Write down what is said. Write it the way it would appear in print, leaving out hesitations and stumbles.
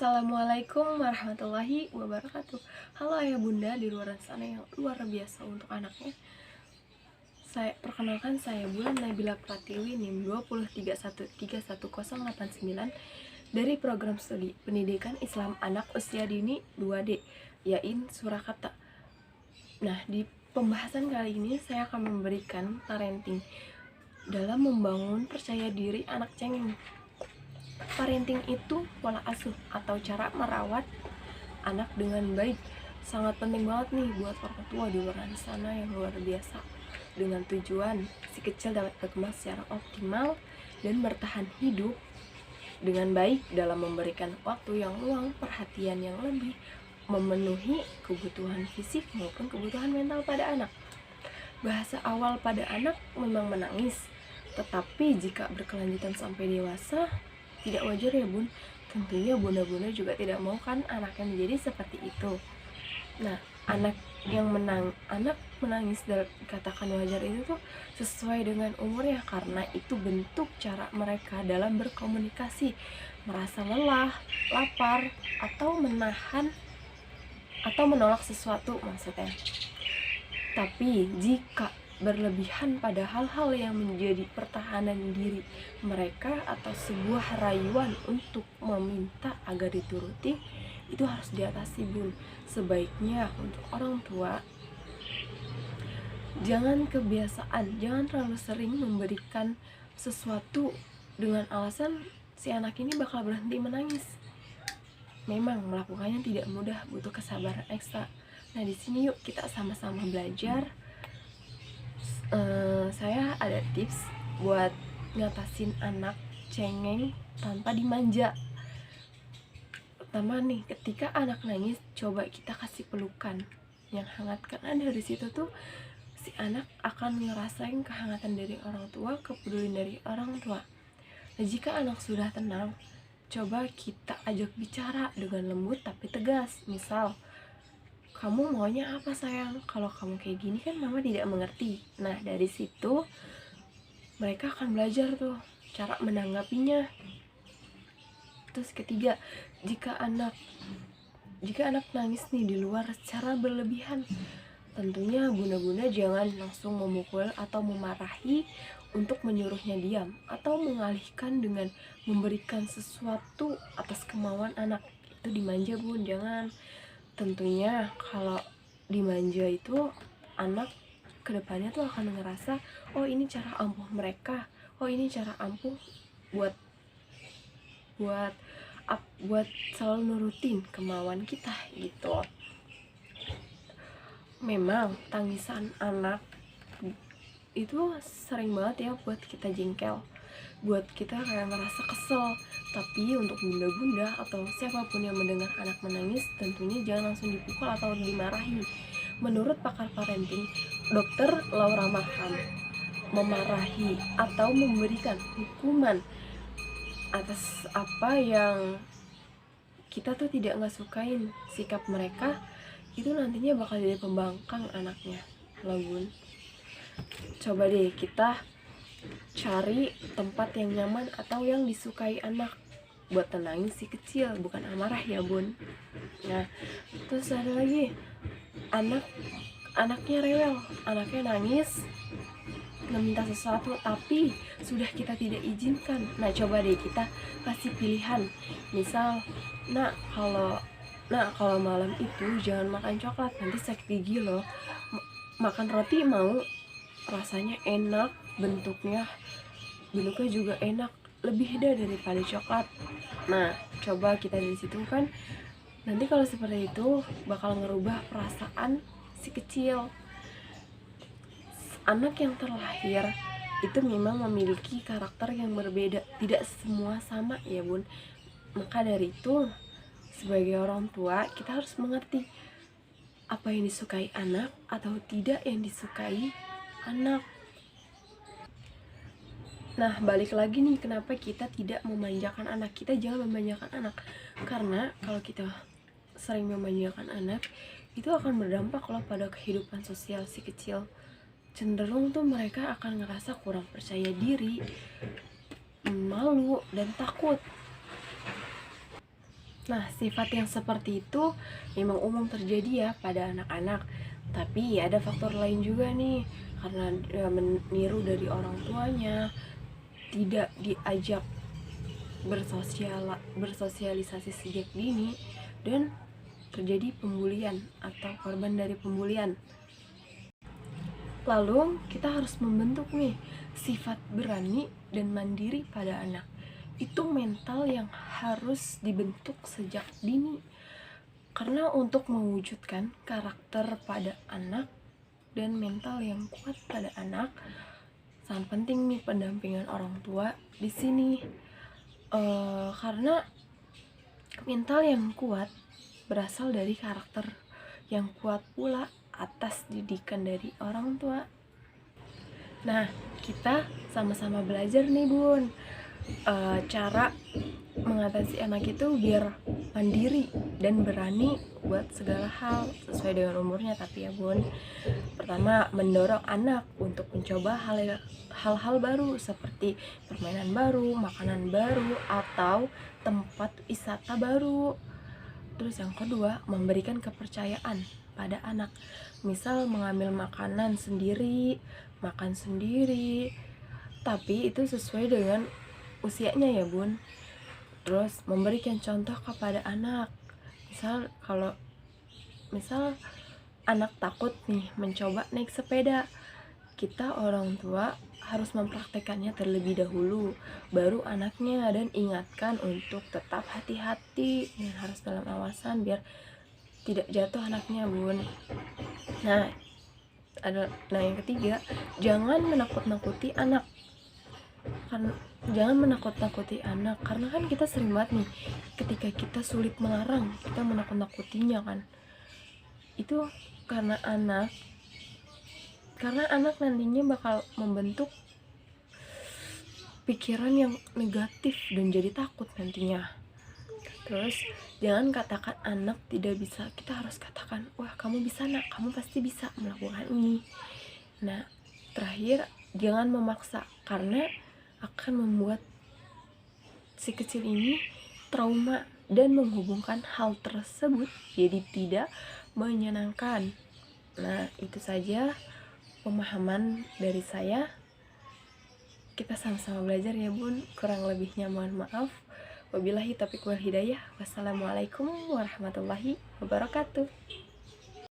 Assalamualaikum warahmatullahi wabarakatuh. Halo ayah bunda di luar sana yang luar biasa untuk anaknya. Saya perkenalkan, saya Bulan Nabila Pratiwi NIM 203131089 dari program studi Pendidikan Islam Anak Usia Dini 2D YAIN Surakarta. Nah, di pembahasan kali ini saya akan memberikan parenting dalam membangun percaya diri anak cengeng. Parenting itu pola asuh atau cara merawat anak dengan baik. Sangat penting banget nih buat orang tua di luar sana yang luar biasa, dengan tujuan si kecil dapat berkembang secara optimal dan bertahan hidup dengan baik dalam memberikan waktu yang luang, perhatian yang lebih, memenuhi kebutuhan fisik maupun kebutuhan mental pada anak. Bahasa awal pada anak memang menangis, tetapi jika berkelanjutan sampai dewasa, tidak wajar ya bun. Tentunya bunda-bunda juga tidak mau kan anaknya menjadi seperti itu. Nah, anak menangis dan dikatakan wajar itu tuh sesuai dengan umurnya, karena itu bentuk cara mereka dalam berkomunikasi, merasa lelah, lapar, atau menahan atau menolak sesuatu maksudnya. Tapi jika berlebihan pada hal-hal yang menjadi pertahanan diri mereka atau sebuah rayuan untuk meminta agar dituruti, itu harus diatasi bun. Sebaiknya untuk orang tua jangan terlalu sering memberikan sesuatu dengan alasan si anak ini bakal berhenti menangis. Memang melakukannya tidak mudah, butuh kesabaran ekstra. Nah, di sini yuk kita sama-sama belajar. Saya ada tips buat ngatasin anak cengeng tanpa dimanja. Pertama nih, ketika anak nangis, coba kita kasih pelukan yang hangat, karena dari situ tuh si anak akan ngerasain kehangatan dari orang tua, kepedulian dari orang tua. Nah, jika anak sudah tenang, coba kita ajak bicara dengan lembut tapi tegas. Misal, kamu maunya apa sayang? Kalau kamu kayak gini kan mama tidak mengerti. Nah, dari situ mereka akan belajar tuh cara menanggapinya. Terus ketiga, jika anak nangis nih di luar secara berlebihan, tentunya bunda-bunda jangan langsung memukul atau memarahi untuk menyuruhnya diam atau mengalihkan dengan memberikan sesuatu atas kemauan anak. Itu dimanja bun, jangan. Tentunya kalau dimanja itu anak kedepannya tuh akan ngerasa, oh ini cara ampuh mereka, oh ini cara ampuh buat selalu nurutin kemauan kita gitu. Memang tangisan anak itu sering banget ya buat kita jengkel, buat kita kayak ngerasa kesel. Tapi untuk bunda-bunda atau siapapun yang mendengar anak menangis, tentunya jangan langsung dipukul atau dimarahi. Menurut pakar parenting, Dr. Laura Marham, memarahi atau memberikan hukuman atas apa yang kita tuh tidak sukain sikap mereka, itu nantinya bakal jadi pembangkang anaknya loh bun. Coba deh kita cari tempat yang nyaman atau yang disukai anak buat tenangin si kecil, bukan amarah ya bun. Nah, terus ada lagi, anaknya rewel, anaknya nangis meminta sesuatu tapi sudah kita tidak izinkan. Nah, coba deh kita kasih pilihan. Misal, kalau malam itu jangan makan coklat, nanti sakit gigi loh. Makan roti mau, rasanya enak, bentuknya juga enak, lebih daripada coklat. Nah, coba kita dari situ kan, nanti kalau seperti itu bakal ngerubah perasaan si kecil. Anak yang terlahir itu memang memiliki karakter yang berbeda, tidak semua sama ya bun. Maka dari itu, sebagai orang tua kita harus mengerti apa yang disukai anak atau tidak yang disukai anak. Nah, balik lagi nih, kenapa kita tidak memanjakan anak? Kita jangan memanjakan anak, karena kalau kita sering memanjakan anak, itu akan berdampak loh pada kehidupan sosial si kecil. Cenderung tuh mereka akan ngerasa kurang percaya diri, malu, dan takut. Nah, sifat yang seperti itu memang umum terjadi ya pada anak-anak. Tapi ada faktor lain juga nih, karena dia meniru dari orang tuanya, tidak diajak bersosialisasi sejak dini, dan terjadi pembulian atau korban dari pembulian. Lalu kita harus membentuk nih sifat berani dan mandiri pada anak. Itu mental yang harus dibentuk sejak dini. Karena untuk mewujudkan karakter pada anak dan mental yang kuat pada anak, sangat penting nih pendampingan orang tua di sini. Karena mental yang kuat berasal dari karakter yang kuat pula atas didikan dari orang tua. Nah, kita sama-sama belajar nih Bun, cara mengatasi anak itu biar mandiri dan berani buat segala hal sesuai dengan umurnya tapi ya Bun. Pertama, mendorong anak untuk mencoba hal-hal baru seperti permainan baru, makanan baru, atau tempat wisata baru. Terus yang kedua, memberikan kepercayaan pada anak. Misal mengambil makanan sendiri, makan sendiri, tapi itu sesuai dengan usianya ya Bun. Terus memberikan contoh kepada anak. Misal anak takut nih mencoba naik sepeda, kita orang tua harus mempraktekannya terlebih dahulu, baru anaknya, dan ingatkan untuk tetap hati-hati dan harus dalam awasan biar tidak jatuh anaknya Bun. Nah yang ketiga, jangan menakut-nakuti anak. Karena kan kita sering banget nih ketika kita sulit melarang, kita menakut-nakutinya kan. Itu karena anak nantinya bakal membentuk pikiran yang negatif dan jadi takut nantinya. Terus jangan katakan anak tidak bisa, kita harus katakan, wah kamu bisa nak, kamu pasti bisa melakukan ini. Nah terakhir, jangan memaksa, karena akan membuat si kecil ini trauma dan menghubungkan hal tersebut jadi tidak menyenangkan. Nah itu saja pemahaman dari saya. Kita sama-sama belajar ya Bun, kurang lebihnya mohon maaf. Wabillahi taufiq wal hidayah. Wassalamualaikum warahmatullahi wabarakatuh.